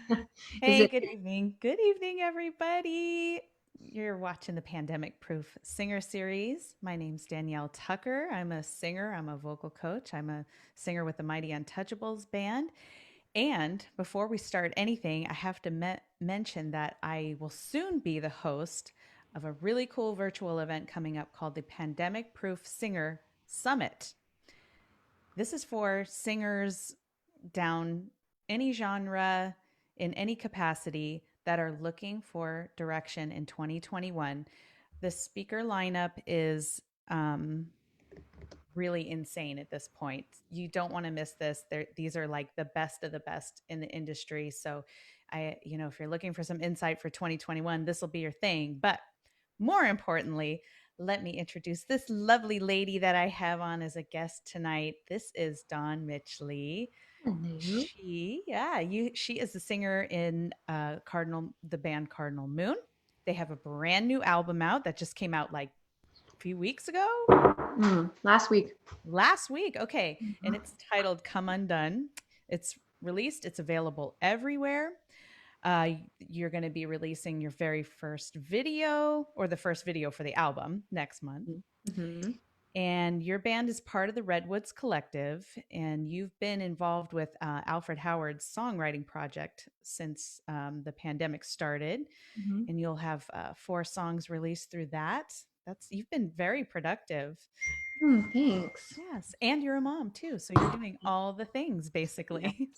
Is Hey, it? good evening. Good evening, everybody. You're watching the Pandemic Proof Singer Series. My name's Danielle Tucker. I'm a singer, I'm a vocal coach, I'm a singer with the Mighty Untouchables band. And before we start anything, I have to mention that I will soon be the host of a really cool virtual event coming up called the Pandemic Proof Singer Summit. This is for singers down any genre in any capacity that are looking for direction in 2021. The speaker lineup is really insane at this point. You don't want to miss this. These are like the best of the best in the industry. So, if you're looking for some insight for 2021, this will be your thing. But more importantly, let me introduce this lovely lady that I have on as a guest tonight. This is Dawn Mitschele. Hello. She is the singer in the band Cardinal Moon. They have a brand new album out that just came out like a few weeks ago. Last week. Last week. Okay. And it's titled Come Undone. It's released, it's available everywhere. You're going to be releasing your very first video or the first video for the album next month. Mm-hmm. And your band is part of the Redwoods collective, and you've been involved with Alfred Howard's songwriting project since the pandemic started. Mm-hmm. And you'll have 4 songs released through that. You've been very productive. Thanks. Yes, and you're a mom too, so you're doing all the things Yeah, basically.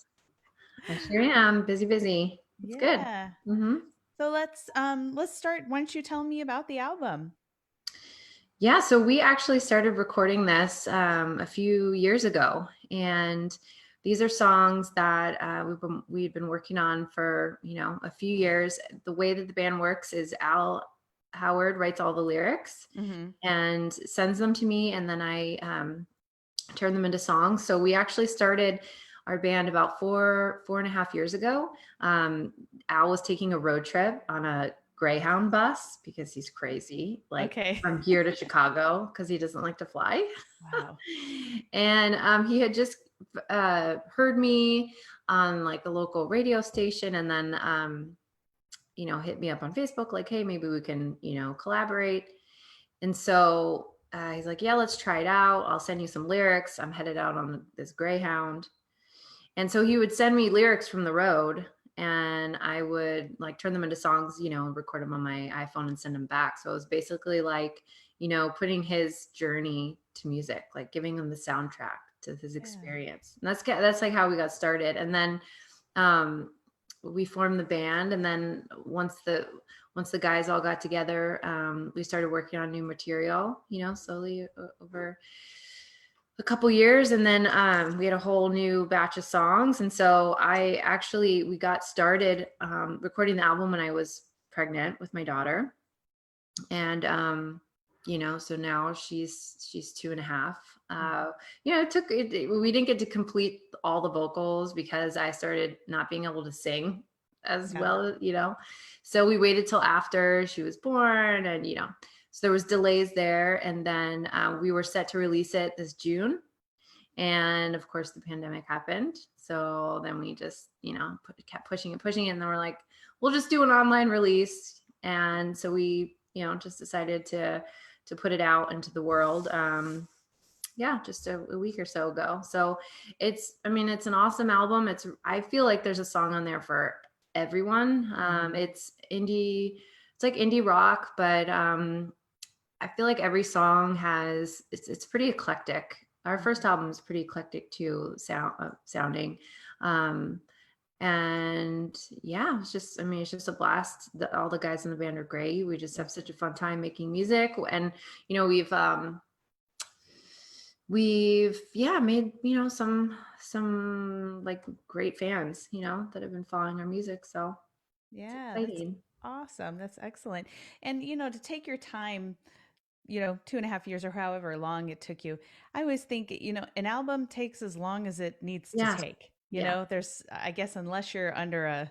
I sure am. Busy, busy. It's good. Yeah. Mm-hmm. So let's start. Why don't you tell me about the album? Yeah, so we actually started recording this a few years ago, and these are songs that we'd been working on for a few years. The way that the band works is Al Howard writes all the lyrics Mm-hmm. and sends them to me, and then I turn them into songs. So we actually started our band about 4.5 years ago. Al was taking a road trip on a Greyhound bus because he's crazy, like Okay. from here to Chicago, because he doesn't like to fly. Wow. And he had just heard me on like the local radio station, and then hit me up on Facebook, like, hey, maybe we can collaborate. And so he's like, yeah, let's try it out. I'll send you some lyrics. I'm headed out on this Greyhound. And so he would send me lyrics from the road, and I would like turn them into songs, and record them on my iPhone and send them back. So it was basically like, putting his journey to music, like giving him the soundtrack to his Yeah. experience. And that's like how we got started. And then we formed the band, and then once the guys all got together, we started working on new material, slowly over a couple years. And then we had a whole new batch of songs. And so we got started recording the album when I was pregnant with my daughter. And so now she's 2.5. We didn't get to complete all the vocals because I started not being able to sing as Yeah. well, so we waited till after she was born, and so there was delays there. And then we were set to release it this June, and of course the pandemic happened. So then we just kept pushing it, and then we're like, we'll just do an online release. And so we just decided to put it out into the world just a week or so ago. So it's an awesome album. I feel like there's a song on there for everyone. It's indie, it's like indie rock, but I feel like every song it's pretty eclectic. Our first album is pretty eclectic too, sounding. And yeah, it's just a blast. All the guys in the band are great. We just have such a fun time making music. And we've made some like great fans that have been following our music, so it's Yeah, that's exciting. awesome. That's excellent. And to take your time, 2.5 years or however long it took you. I always think, an album takes as long as it needs to Yeah, take. yeah. I guess, unless you're under a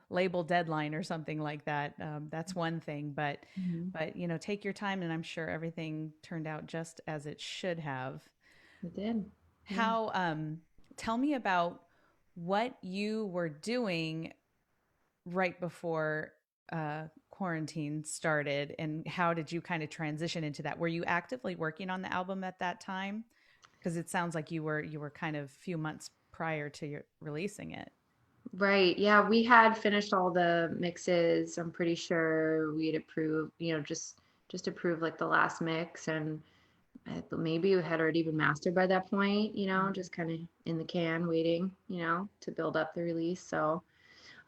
label deadline or something like that, that's one thing. But, Mhm. take your time, and I'm sure everything turned out just as it should have. It did. Yeah. How, tell me about what you were doing right before quarantine started, and how did you kind of transition into that? Were you actively working on the album at that time? Because it sounds like you were kind of few months prior to your releasing it. Right. Yeah, we had finished all the mixes. I'm pretty sure we had approved, just approved like the last mix, and maybe it had already been mastered by that point, just kind of in the can waiting, to build up the release. So,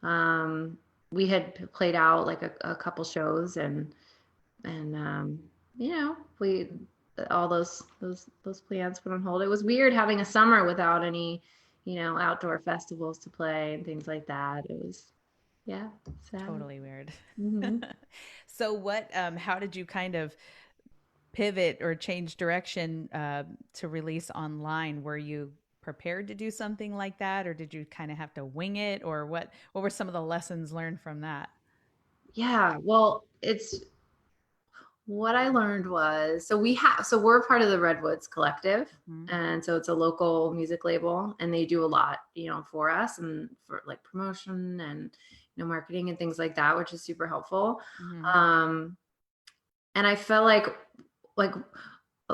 um, we had played out like a couple shows, and we all those plans put on hold. It was weird having a summer without any, outdoor festivals to play and things like that. It was, yeah, sad. Totally weird. Hmm. So what how did you kind of pivot or change direction to release online? Were you prepared to do something like that, or did you kind of have to wing it, or what were some of the lessons learned from that? Yeah, well, it's what I learned was, so we're part of the Redwoods collective, Mhm. and so it's a local music label, and they do a lot, for us and for like promotion and marketing and things like that, which is super helpful. Mhm. Um, and I felt like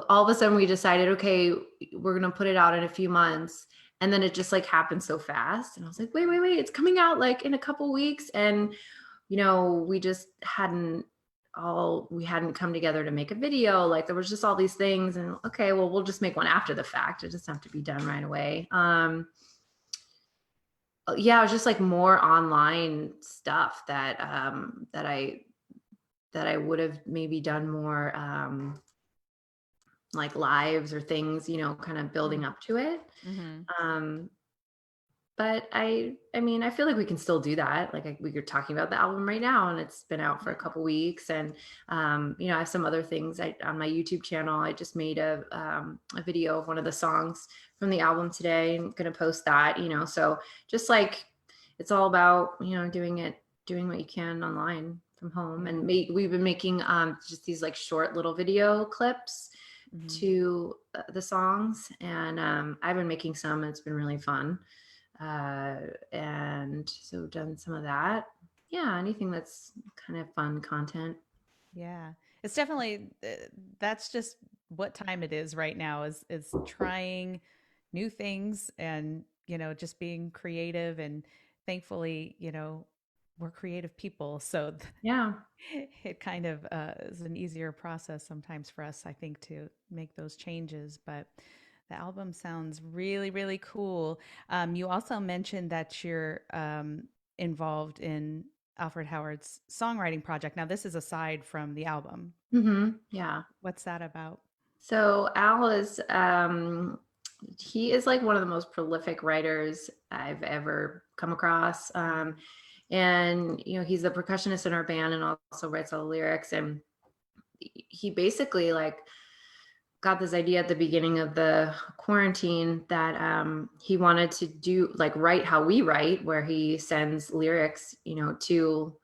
all of a sudden we decided, okay, we're gonna put it out in a few months, and then it just like happened so fast, and I was like, wait, it's coming out like in a couple weeks, and we just hadn't come together to make a video. Like there was just all these things, and okay, well, we'll just make one after the fact. It doesn't have to be done right away. Yeah, it was just like more online stuff that I would have maybe done more, like lives or things, kind of building up to it. Mhm. Um, but I mean, I feel like we can still do that. Like we were talking about the album right now, and it's been out for a couple weeks, and I have some other things. On my YouTube channel, I just made a video of one of the songs from the album today, and gonna post that. So just like it's all about doing what you can online from home, and Yeah. we've been making just these like short little video clips Mhm. to the songs, and I've been making some, and it's been really fun. And so done some of that. Yeah, anything that's kind of fun content. Yeah. It's definitely that's just what time it is right now, is trying new things, and just being creative, and thankfully, we're creative people, so Yeah. it kind of is an easier process sometimes for us, I think, to make those changes. But the album sounds really, really cool. You also mentioned that you're involved in Alfred Howard's songwriting project. Now, this is aside from the album. Yeah. What's that about? So Al he is like one of the most prolific writers I've ever come across. And he's the percussionist in our band and also writes all the lyrics. And he basically like got this idea at the beginning of the quarantine that he wanted to do like write how we write, where he sends lyrics, to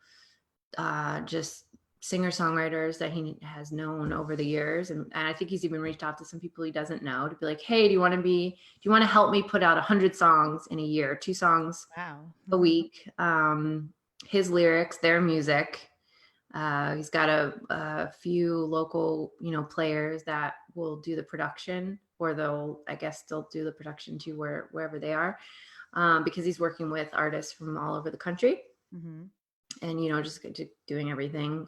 just singer-songwriters that he has known over the years. And I think he's even reached out to some people he doesn't know to be like, hey, do you want to help me put out 100 songs in a year, 2 songs Wow. a week? His lyrics, their music. He's got a few local, players that will do the production, or I guess they'll do the production too, wherever they are, because he's working with artists from all over the country, Mm-hmm. and just doing everything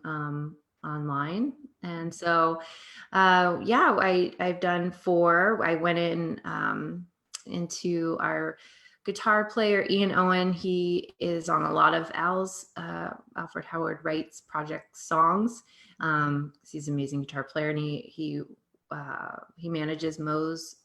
online. And so, yeah, I've done 4. I went into our guitar player Ian Owen. He is on a lot of Alfred Howard Writes project songs. He's an amazing guitar player, and he manages Mo's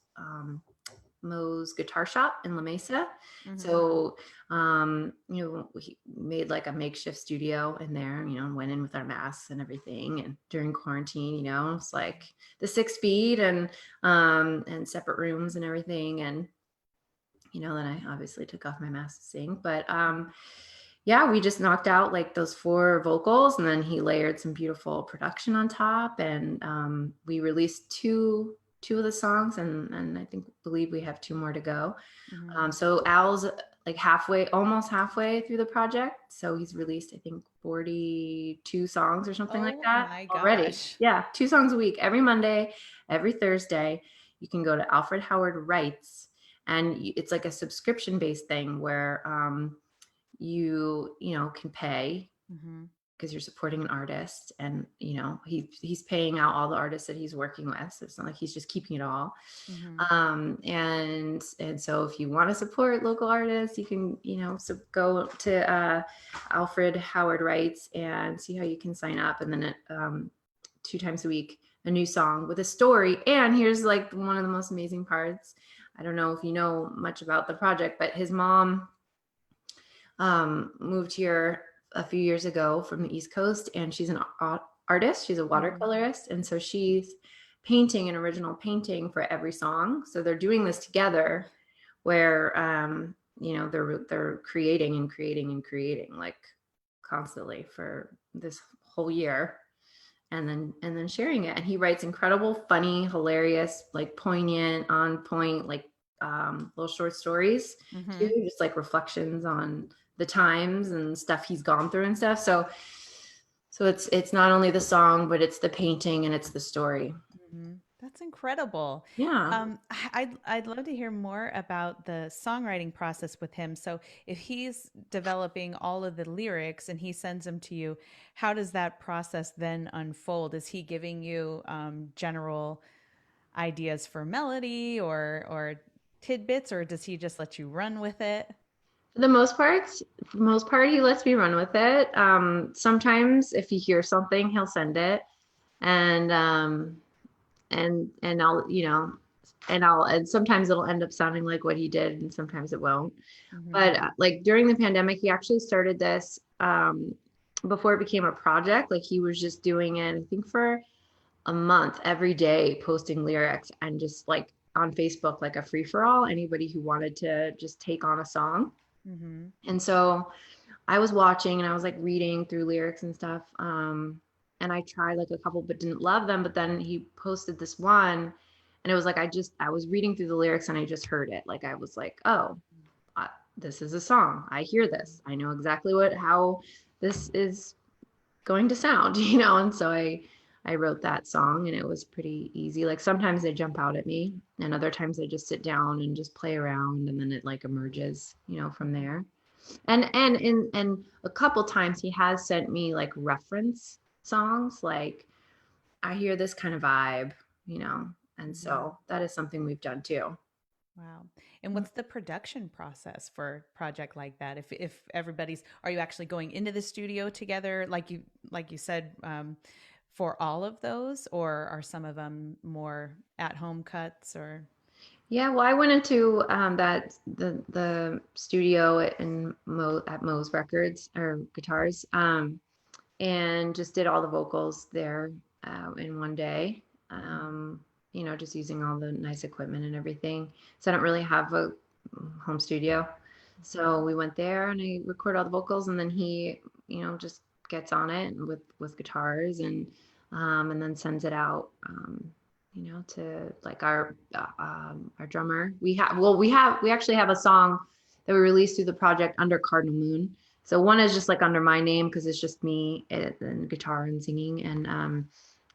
guitar shop in La Mesa. Mm-hmm. So, we made like a makeshift studio in there, and went in with our masks and everything. And during quarantine, it's like the 6 feet and separate rooms and everything. And, then I obviously took off my mask to sing, but, yeah, we just knocked out like those 4 vocals, and then he layered some beautiful production on top. And we released two of the songs, and I believe we have 2 more to go. Mm-hmm. So Al's like almost halfway through the project. So he's released, I think, 42 songs or something like Oh that my already. gosh. Yeah, 2 songs a week, every Monday, every Thursday. You can go to Alfred Howard Writes, and it's like a subscription-based thing where you can pay because you're supporting an artist, and he's paying out all the artists that he's working with, so it's not like he's just keeping it all. And so if you want to support local artists, you can so go to Alfred Howard Writes and see how you can sign up, and then 2 times a week a new song with a story. And here's like one of the most amazing parts. I don't know if you know much about the project, but his mom moved here a few years ago from the East Coast, and she's an artist. She's a watercolorist, and so she's painting an original painting for every song. So they're doing this together, where they're creating and creating and creating like constantly for this whole year, and then sharing it. And he writes incredible, funny, hilarious, like poignant, on point, like little short stories too, just like reflections on the times and stuff he's gone through and stuff. So it's not only the song, but it's the painting and it's the story. That's incredible. Yeah. I'd love to hear more about the songwriting process with him. So if he's developing all of the lyrics and he sends them to you, how does that process then unfold? Is he giving you general ideas for melody or tidbits, or does he just let you run with it? For the most part, he lets me run with it. Sometimes if he hears something, he'll send it, and I'll and sometimes it'll end up sounding like what he did, and sometimes it won't. But like during the pandemic, he actually started this before it became a project. Like he was just doing it, I think, for a month, every day, posting lyrics, and just like on Facebook, like a free for all, anybody who wanted to just take on a song. And so I was watching, and I was like reading through lyrics and stuff. And I tried like a couple, but didn't love them. But then he posted this one, and it was like, I was reading through the lyrics, and I just heard it. Like I was like, oh, this is a song. I hear this. I know exactly how this is going to sound, And so I wrote that song, and it was pretty easy. Like sometimes they jump out at me, and other times I just sit down and just play around, and then it like emerges, from there. And a couple times he has sent me like reference songs, like I hear this kind of vibe, and so that is something we've done too. Wow. And what's the production process for a project like that? If are you actually going into the studio together, like you said, for all of those, or are some of them more at home cuts or? Yeah, well, I went into the studio at Moe's Records or Guitars, and just did all the vocals there in one day. Just using all the nice equipment and everything. So I don't really have a home studio. So we went there, and I recorded all the vocals, and then he, just gets on it with guitars, and then sends it out. To like our drummer. We actually have a song that we released through the project under Cardinal Moon. So one is just like under my name because it's just me and guitar and singing,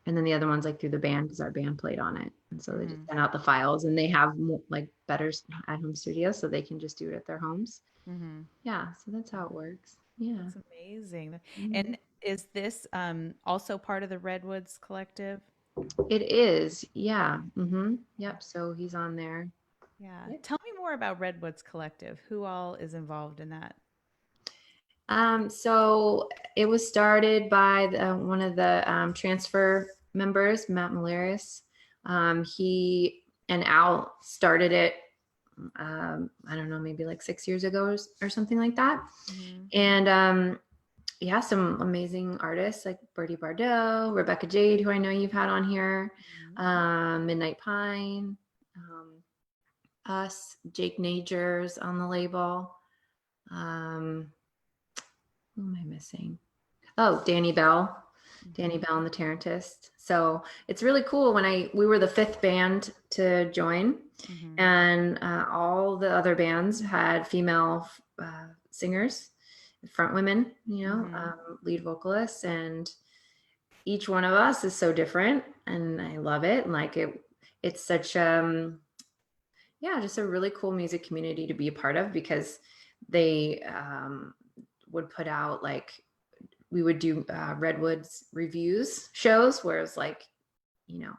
and then the other one's like through the band because our band played on it. And so they just sent out the files, and they have like better at-home studios, so they can just do it at their homes. Yeah, so that's how it works. Yeah, that's amazing. And is this also part of the Redwoods collective? It is. Yeah. Yep. So he's on there. Yeah. Tell me more about Redwoods Collective. Who all is involved in that? So it was started by one of the transfer members, Matt Malaris. He and Al started it, I don't know, maybe like 6 years ago or something like that. And yeah, some amazing artists like Bertie Bardot, Rebecca Jade, who I know you've had on here, Midnight Pine, us, Jake Nager's on the label. Who am I missing? Oh, Danny Bell. Danny Bell and the Tarantist. So it's really cool. We were the 5th band to join, and all the other bands had female singers, front women, lead vocalists, and each one of us is so different, and I love it. And like it's such just a really cool music community to be a part of, because they would put out, like, we would do Redwoods reviews shows, where it's like,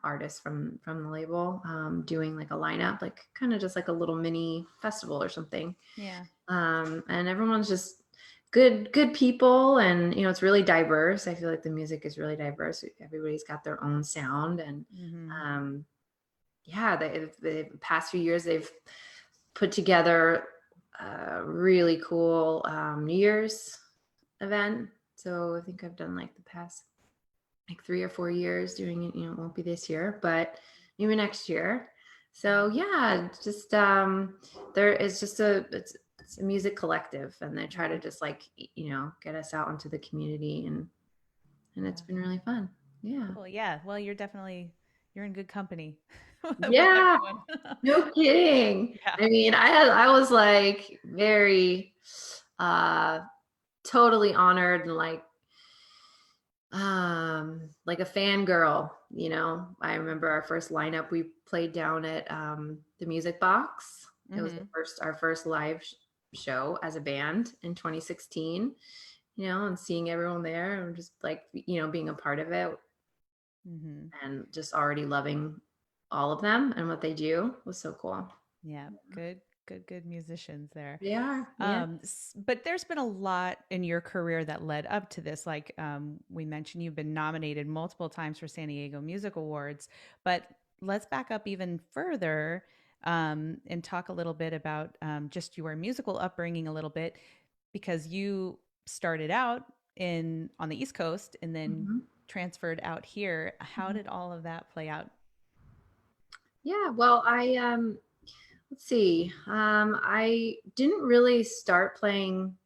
artists from the label doing like a lineup, like kind of just like a little mini festival or something. Yeah. And everyone's just good people, and it's really diverse. I feel like the music is really diverse. Everybody's got their own sound, and the past few years they've put together a really cool New Year's event. So I think I've done like the past like 3 or 4 years doing it. It won't be this year, but maybe next year. So yeah, just it's a music collective, and they try to just like get us out into the community, and it's been really fun. Yeah. Cool. Yeah. Well, you're in good company. Yeah. No kidding. Yeah. I mean, I was like very totally honored, and like a fangirl. I remember our first lineup, we played down at the Music Box. It was our first live show as a band in 2016, and seeing everyone there, and just like being a part of it, and just already loving all of them and what they do was so cool. Yeah. Good musicians there. Yeah. But there's been a lot in your career that led up to this. Like we mentioned, you've been nominated multiple times for San Diego Music Awards, but let's back up even further and talk a little bit about just your musical upbringing a little bit, because you started out on the East Coast and then transferred out here. How did all of that play out? Yeah, well, let's see. I didn't really start playing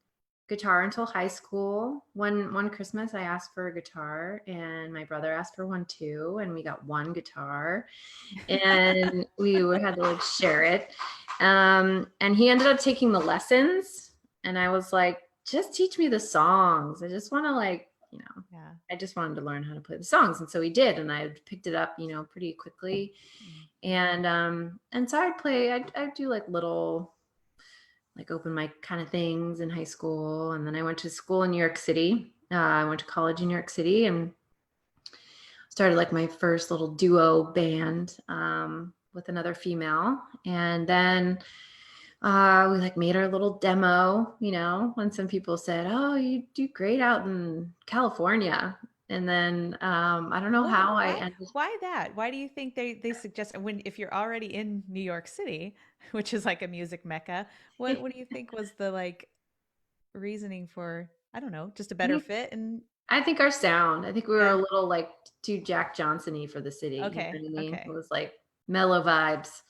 guitar until high school. One Christmas, I asked for a guitar, and my brother asked for one too, and we got one guitar, and we had to like share it. And he ended up taking the lessons, and I was like, just teach me the songs. I just want to I just wanted to learn how to play the songs. And so he did, and I picked it up, pretty quickly. And so I'd do like little like open mic kind of things in high school. And then I went to school in New York City. I went to college in New York City and started like my first little duo band with another female. And then we like made our little demo, when some people said, "Oh, you do great out in California." And then I don't know how I ended. Why that? Why do you think they suggest, if you're already in New York City, which is like a music mecca, what do you think was the like reasoning for, I don't know, just a better fit? And I think our sound. I think we were a little like too Jack Johnson-y for the city. Okay. You know what I mean? Okay. It was like mellow vibes.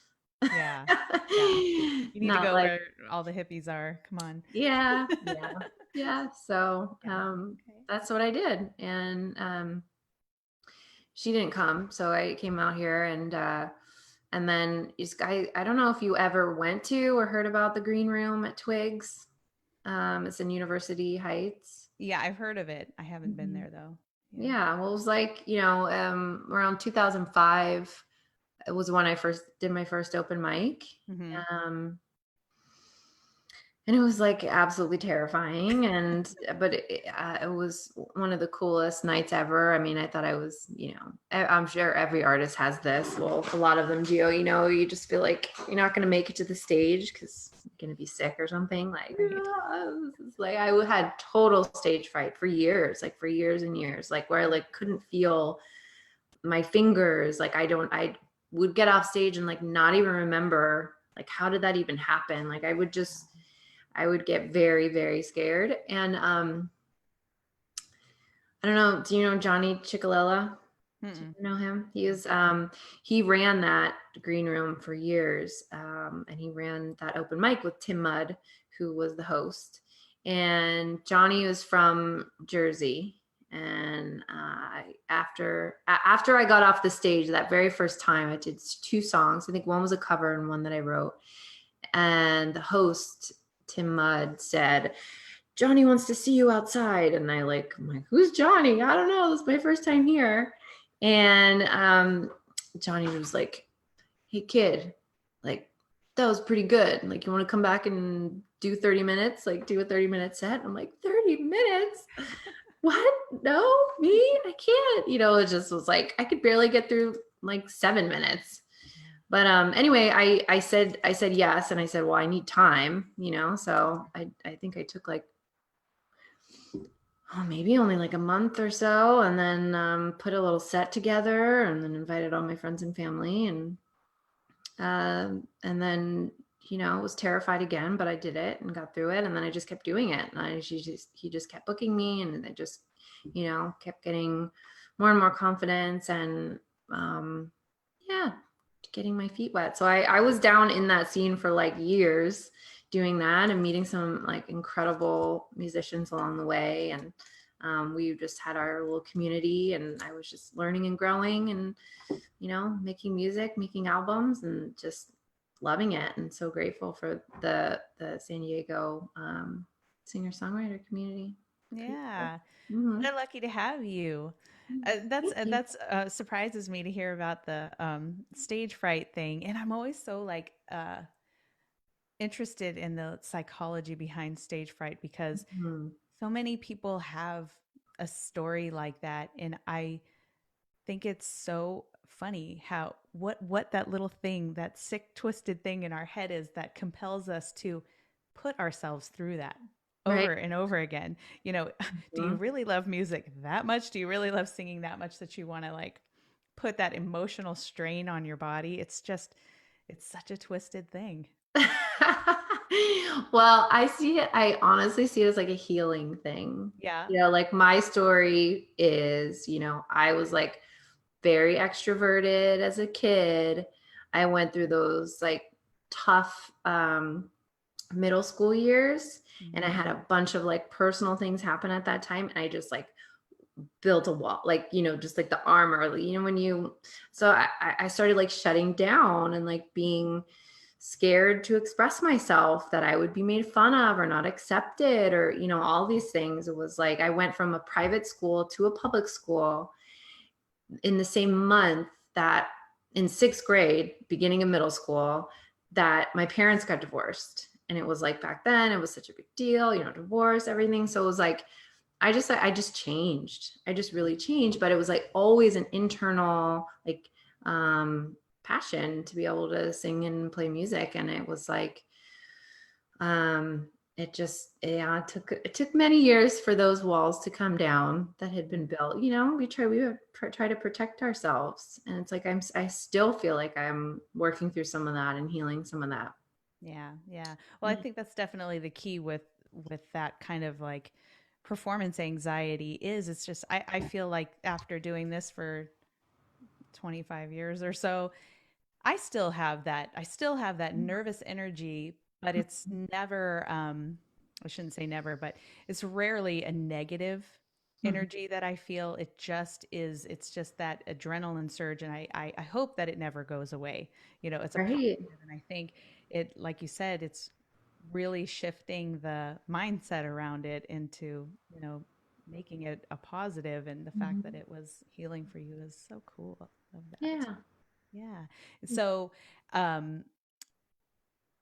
Yeah. You need to go where all the hippies are. Come on. Yeah. So that's what I did. And she didn't come. So I came out here, and then I don't know if you ever went to or heard about the Green Room at Twigs. It's in University Heights. Yeah, I've heard of it. I haven't been there though. Yeah. Well, it was like, around 2005. It was when I first did my first open mic. And it was like absolutely terrifying. But it was one of the coolest nights ever. I mean, I thought I was, I'm sure every artist has this. Well, a lot of them do, you just feel like you're not going to make it to the stage because you're going to be sick or something. Like, I had total stage fright for years and years, like where I like couldn't feel my fingers. Like I would get off stage and like not even remember, like, how did that even happen? Like I would get very, very scared. And I don't know, do you know Johnny Cicolella? Do you know him? He ran that Green Room for years. And he ran that open mic with Tim Mudd, who was the host. And Johnny was from Jersey. And after I got off the stage that very first time, I did 2 songs. I think one was a cover and one that I wrote. And the host, Tim Mudd, said, Johnny wants to see you outside. And I'm like, who's Johnny? I don't know. This is my first time here. And Johnny was like, hey kid, like that was pretty good. Like, you want to come back and do 30 minutes, like do a 30-minute set? I'm like, 30 minutes? What? No, me? I can't. It just was like, I could barely get through like 7 minutes. But anyway, I said yes. And I said, well, I need time, so I think I took like, maybe only like a month or so, and then put a little set together and then invited all my friends and family. And then, was terrified again, but I did it and got through it. And then I just kept doing it. And he just kept booking me, and I just, kept getting more and more confidence, and getting my feet wet. So I was down in that scene for like years doing that and meeting some like incredible musicians along the way. And we just had our little community, and I was just learning and growing and, making music, making albums, and just loving it. And so grateful for the San Diego singer-songwriter community. Yeah. They're lucky to have you. That's surprises me to hear about the stage fright thing. And I'm always so like interested in the psychology behind stage fright, because so many people have a story like that. And I think it's so funny how what that little thing, that sick, twisted thing in our head is that compels us to put ourselves through that over and over again. Do you really love music that much? Do you really love singing that much that you want to like put that emotional strain on your body? It's such a twisted thing. Well, I honestly see it as like a healing thing. Yeah. Like my story is, I was like very extroverted as a kid. I went through those like tough middle school years, and I had a bunch of like personal things happen at that time, and I just like built a wall, like, just like the armor, so I started like shutting down and like being scared to express myself, that I would be made fun of or not accepted, or all these things. It was like I went from a private school to a public school in the same month, that in 6th grade, beginning of middle school, that my parents got divorced. And it was like, back then it was such a big deal, divorce, everything. So it was like, I just changed. I just really changed. But it was like always an internal like passion to be able to sing and play music. And it was like, it took many years for those walls to come down that had been built. We would try to protect ourselves. And it's like, I still feel like I'm working through some of that and healing some of that. Yeah. Yeah. Well, I think that's definitely the key with that kind of like performance anxiety it's just, I feel like after doing this for 25 years or so, I still have that nervous energy, but it's never, I shouldn't say never, but it's rarely a negative energy that I feel. It's just that adrenaline surge. And I hope that it never goes away. It's a positive, and I think it, like you said, it's really shifting the mindset around it into, making it a positive. And the fact that it was healing for you is so cool. Love that. Yeah. Yeah. So,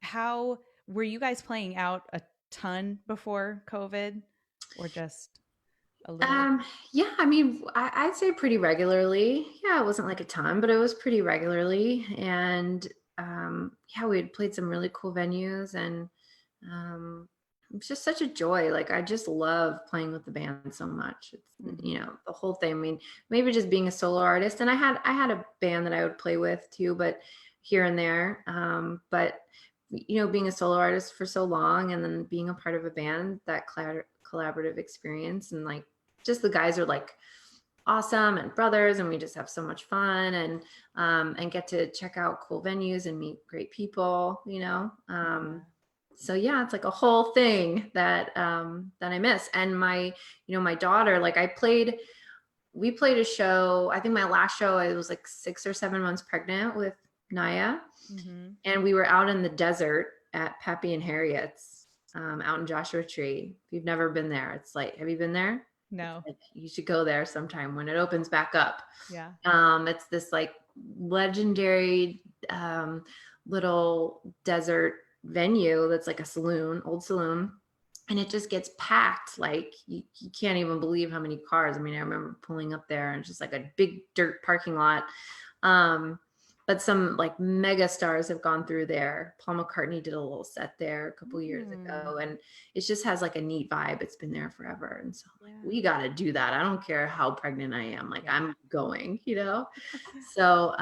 how were you guys playing out a ton before COVID, or just a little? Yeah, I mean, I'd say pretty regularly. Yeah, it wasn't like a ton, but it was pretty regularly. And yeah, we had played some really cool venues, and it was just such a joy. Like, I just love playing with the band so much. It's, the whole thing. I mean, maybe just being a solo artist, and I had a band that I would play with too, but here and there. But being a solo artist for so long, and then being a part of a band, that collaborative experience, and like, just the guys are like awesome and brothers, and we just have so much fun, and get to check out cool venues and meet great people, So yeah, it's like a whole thing that that I miss. And my, my daughter, like we played a show. I think my last show, I was like 6 or 7 months pregnant with Naya, and we were out in the desert at Peppy and Harriet's, out in Joshua Tree. If you've never been there, it's like, have you been there? No. Like, you should go there sometime when it opens back up. Yeah. It's this like legendary little desert venue that's like a saloon, old saloon, and it just gets packed. Like you can't even believe how many cars. I mean, I remember pulling up there and it's just like a big dirt parking lot. But some like mega stars have gone through there. Paul McCartney did a little set there a couple years ago, and it just has like a neat vibe. It's been there forever. And so like, we got to do that. I don't care how pregnant I am. Like I'm going, So,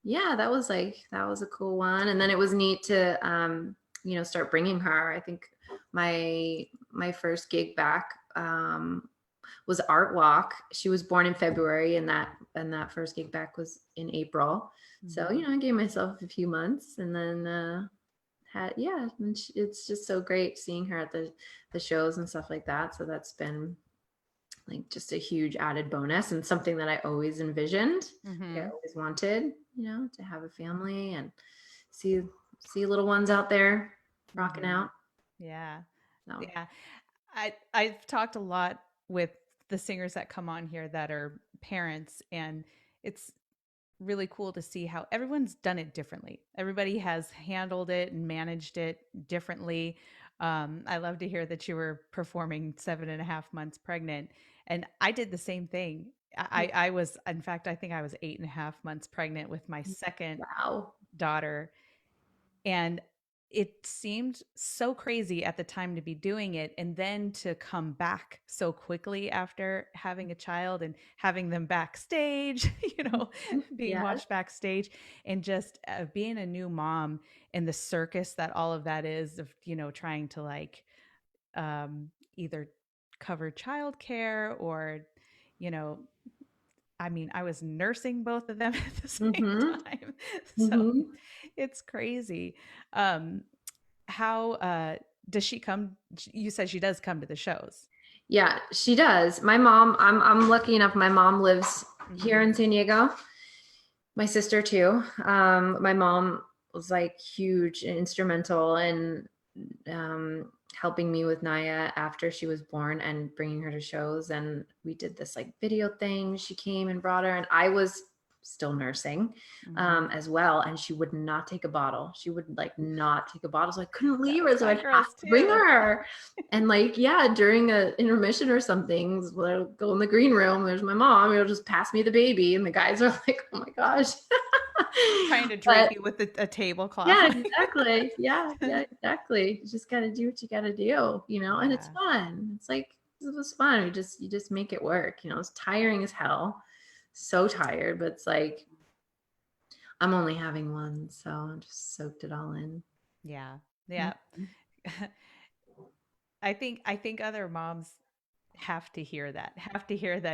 yeah, that was a cool one. And then it was neat to, start bringing her. I think my first gig back, was Art Walk. She was born in February, and that first gig back was in April. So, I gave myself a few months, and then it's just so great seeing her at the shows and stuff like that. So that's been like just a huge added bonus, and something that I always envisioned. I always wanted, to have a family and see little ones out there rocking out. Yeah. So. Yeah. I've talked a lot with the singers that come on here that are parents, and it's really cool to see how everyone's done it differently. Everybody has handled it and managed it differently. I love to hear that you were performing 7.5 months pregnant, and I did the same thing. I was, in fact, I think I was 8.5 months pregnant with my second daughter. And it seemed so crazy at the time to be doing it, and then to come back so quickly after having a child and having them backstage, being watched backstage, and just being a new mom and the circus that all of that is of, trying to like either cover childcare or, I mean, I was nursing both of them at the same time. So it's crazy. How does she come? You said she does come to the shows. Yeah, she does. My mom, I'm lucky enough. My mom lives here in San Diego. My sister too. My mom was like huge and instrumental in helping me with Naya after she was born and bringing her to shows. And we did this like video thing. She came and brought her, and I was still nursing as well, and she would not take a bottle. She would like not take a bottle, so I couldn't leave her, so I'd have to bring her. And like, during a intermission or something, we'll go in the green room, there's my mom, it'll just pass me the baby, and the guys are like, oh my gosh. Trying to drape you with a tablecloth. Yeah, exactly. Yeah, exactly. You just got to do what you got to do, and it's fun. It's like, it was fun. You just make it work. It's tiring as hell. So tired, but it's like, I'm only having one, so I just soaked it all in. Yeah. I think other moms have to hear that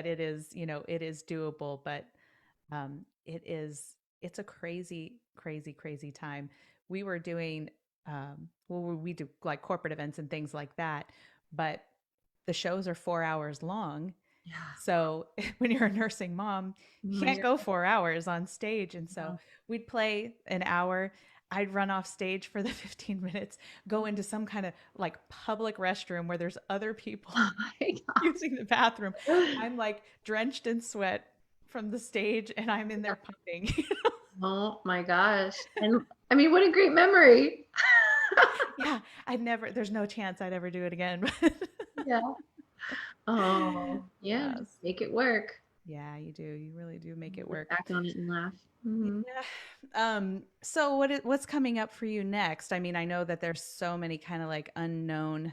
it is, it is doable, but it's a crazy time. We were doing we do like corporate events and things like that, but the shows are 4 hours long. Yeah. So when you're a nursing mom, you can't go 4 hours on stage. And so we'd play an hour. I'd run off stage for the 15 minutes, go into some kind of like public restroom where there's other people using the bathroom. I'm like drenched in sweat from the stage, and I'm in there pumping. Oh my gosh. And I mean, what a great memory. Yeah. There's no chance I'd ever do it again. Yeah. Oh, yeah. Just make it work. Yeah, you do. You really do make it work. Back on it and laugh. Yeah. So what's coming up for you next? I mean, I know that there's so many kind of like unknown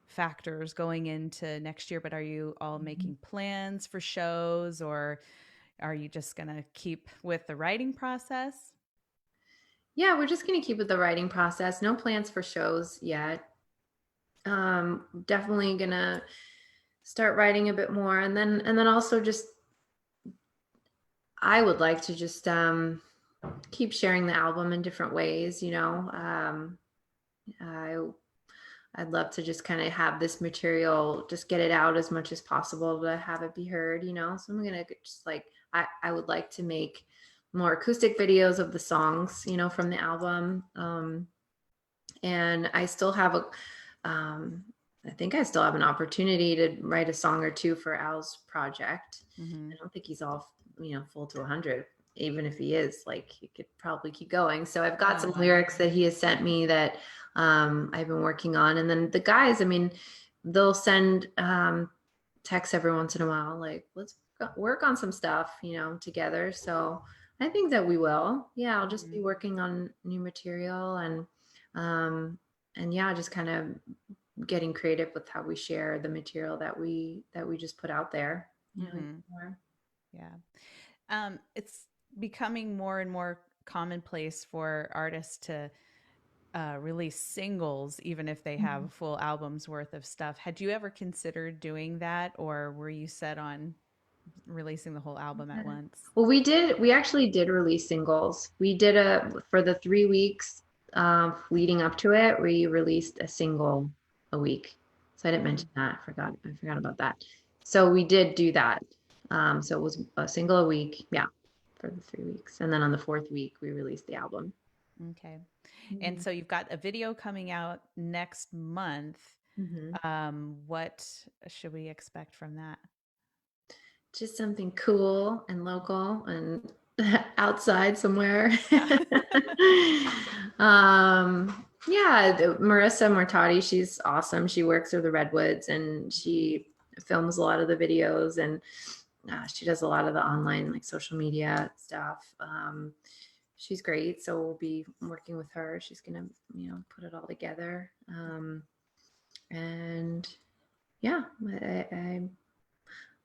factors going into next year, but are you all making plans for shows, or are you just going to keep with the writing process? Yeah, we're just going to keep with the writing process. No plans for shows yet. Definitely going to start writing a bit more. And then also just, I would like to just keep sharing the album in different ways, I'd love to just kind of have this material, just get it out as much as possible to have it be heard, you know? So I'm going to just like, I would like to make more acoustic videos of the songs, you know, from the album. And I still have I think I still have an opportunity to write a song or two for Al's project. I don't think he's all, you know, full to 100. Even if he is, like, he could probably keep going. So I've got some lyrics that he has sent me that I've been working on. And then the guys, I mean, they'll send texts every once in a while, like, let's work on some stuff, you know, together. So I think that we will. Yeah, I'll just be working on new material and yeah, just kind of getting creative with how we share the material that we just put out there. You know, Yeah. It's becoming more and more commonplace for artists to release singles, even if they have full albums worth of stuff. Had you ever considered doing that, or were you set on releasing the whole album at once? Well, we actually did release singles. We did for the 3 weeks leading up to it, we released a single a week. So I didn't mention that. I forgot about that. So we did do that. So it was a single a week, yeah, for the 3 weeks. And then on the 4th week, we released the album. Okay. And so you've got a video coming out next month. What should we expect from that? Just something cool and local and outside somewhere. Yeah, Marissa Mortati, she's awesome. She works with the Redwoods and she films a lot of the videos and she does a lot of the online, like, social media stuff. She's great. So we'll be working with her. She's going to, you know, put it all together. And yeah,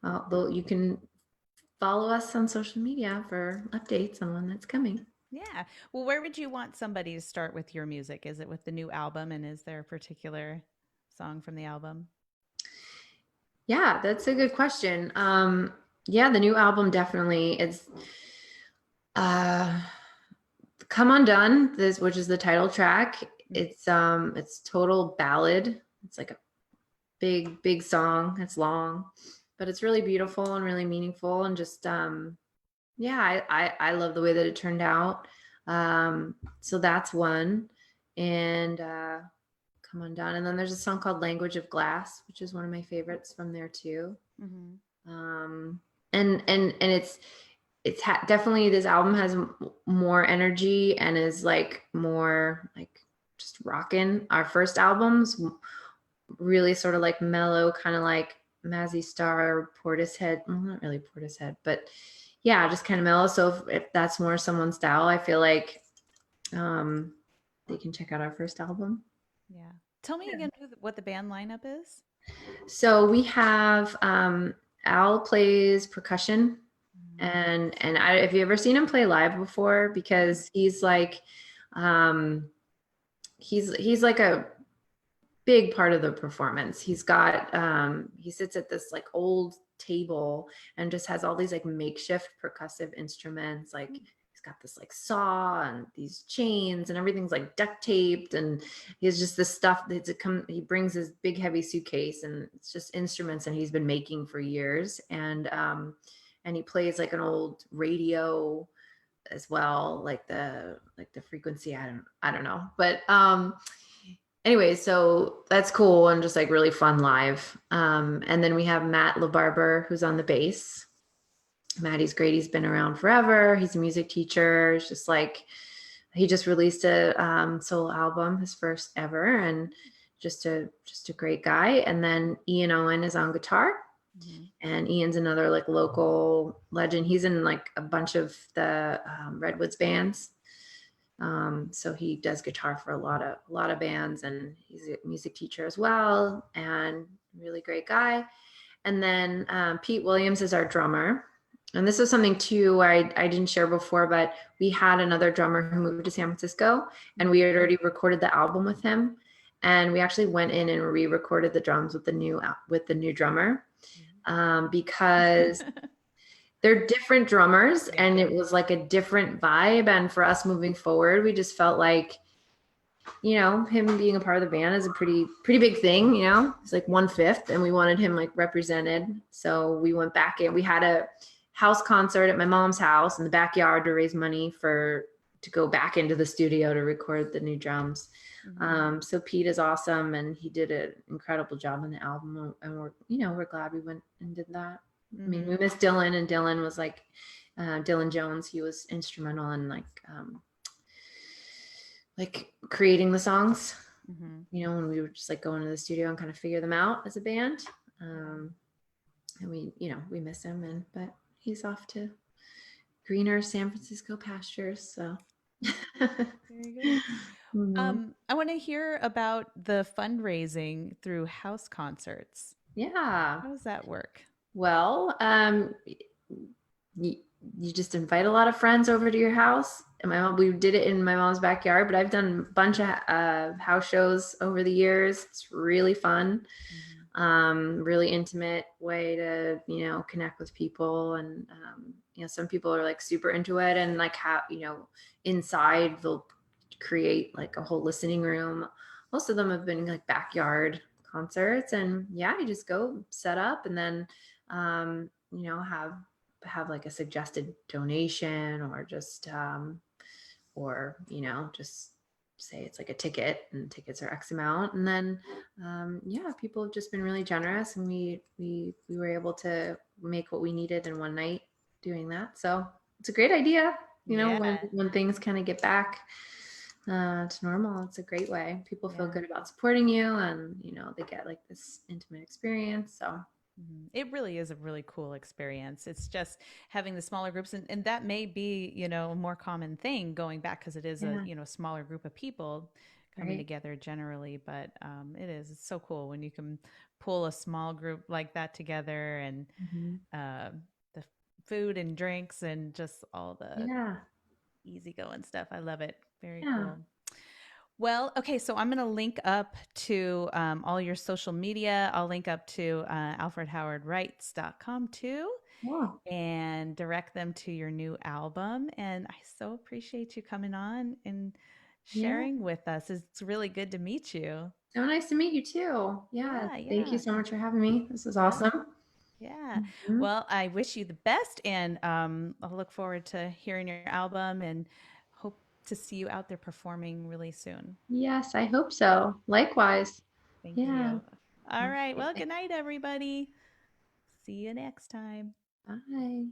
you can follow us on social media for updates on when that's coming. Yeah. Well, where would you want somebody to start with your music? Is it with the new album? And is there a particular song from the album? Yeah, that's a good question. Yeah, the new album definitely is Come Undone, which is the title track. It's total ballad. It's like a big song. It's long, but it's really beautiful and really meaningful and just yeah, I love the way that it turned out. So that's one. And Come Undone. And then there's a song called Language of Glass, which is one of my favorites from there too. And it's definitely, this album has more energy and is like more like just rocking. Our first album's really sort of like mellow, kind of like Mazzy Star, Portishead. Well, not really Portishead, but yeah, just kind of mellow. So if that's more someone's style, I feel like they can check out our first album. Yeah. Tell me again what the band lineup is. So we have Al plays percussion, and have you ever seen him play live before? Because he's like he's like a big part of the performance. He's got he sits at this like old table and just has all these like makeshift percussive instruments. Like he's got this like saw and these chains and everything's like duct taped, and he's just this stuff he brings his big heavy suitcase and it's just instruments, and he's been making for years. And he plays like an old radio as well, like the frequency. I don't know, but anyway, so that's cool and just like really fun live. And then we have Matt LaBarber, who's on the bass. Maddie's great. He's been around forever. He's a music teacher. It's just like, he just released a solo album, his first ever, and just a great guy. And then Ian Owen is on guitar. And Ian's another like local legend. He's in like a bunch of the Redwoods bands. So he does guitar for a lot of bands, and he's a music teacher as well, and really great guy. And then Pete Williams is our drummer. And this is something too where I didn't share before, but we had another drummer who moved to San Francisco, and we had already recorded the album with him. And we actually went in and re-recorded the drums with the new drummer, because they're different drummers, and it was like a different vibe. And for us moving forward, we just felt like him being a part of the band is a pretty big thing. It's like 1/5, and we wanted him like represented. So we went back in. We had a house concert at my mom's house in the backyard to raise money to go back into the studio to record the new drums. So Pete is awesome, and he did an incredible job on the album, and we're glad we went and did that. I mean, we miss Dylan, and Dylan was like Dylan Jones. He was instrumental in like creating the songs. When we would just like go into the studio and kind of figure them out as a band. And we miss him, but he's off to greener San Francisco pastures. So very good. I want to hear about the fundraising through house concerts. Yeah. How does that work? Well, you just invite a lot of friends over to your house. And we did it in my mom's backyard, but I've done a bunch of house shows over the years. It's really fun. Really intimate way to, connect with people. And, some people are like super into it, and like inside they'll create like a whole listening room. Most of them have been like backyard concerts, and you just go set up, and then, have like a suggested donation, or just, just say it's like a ticket, and tickets are X amount. And then, people have just been really generous, and we were able to make what we needed in one night doing that. So it's a great idea, when things kind of get back to normal. It's a great way. People feel good about supporting you, and, they get like this intimate experience. So it really is a really cool experience. It's just having the smaller groups, and that may be, a more common thing going back, because it is a smaller group of people coming together generally. But it's so cool when you can pull a small group like that together, and the food and drinks and just all the easygoing stuff. I love it. Very cool. Well, okay, so I'm going to link up to all your social media. I'll link up to alfredhowardwrites.com too, and direct them to your new album. And I so appreciate you coming on and sharing with us. It's really good to meet you. So nice to meet you too. Thank you so much for having me. This is awesome. Yeah. Well, I wish you the best, and I'll look forward to hearing your album, and hope to see you out there performing really soon. Yes, I hope so. Likewise. Thank you. All right. Well, good night, everybody. See you next time. Bye.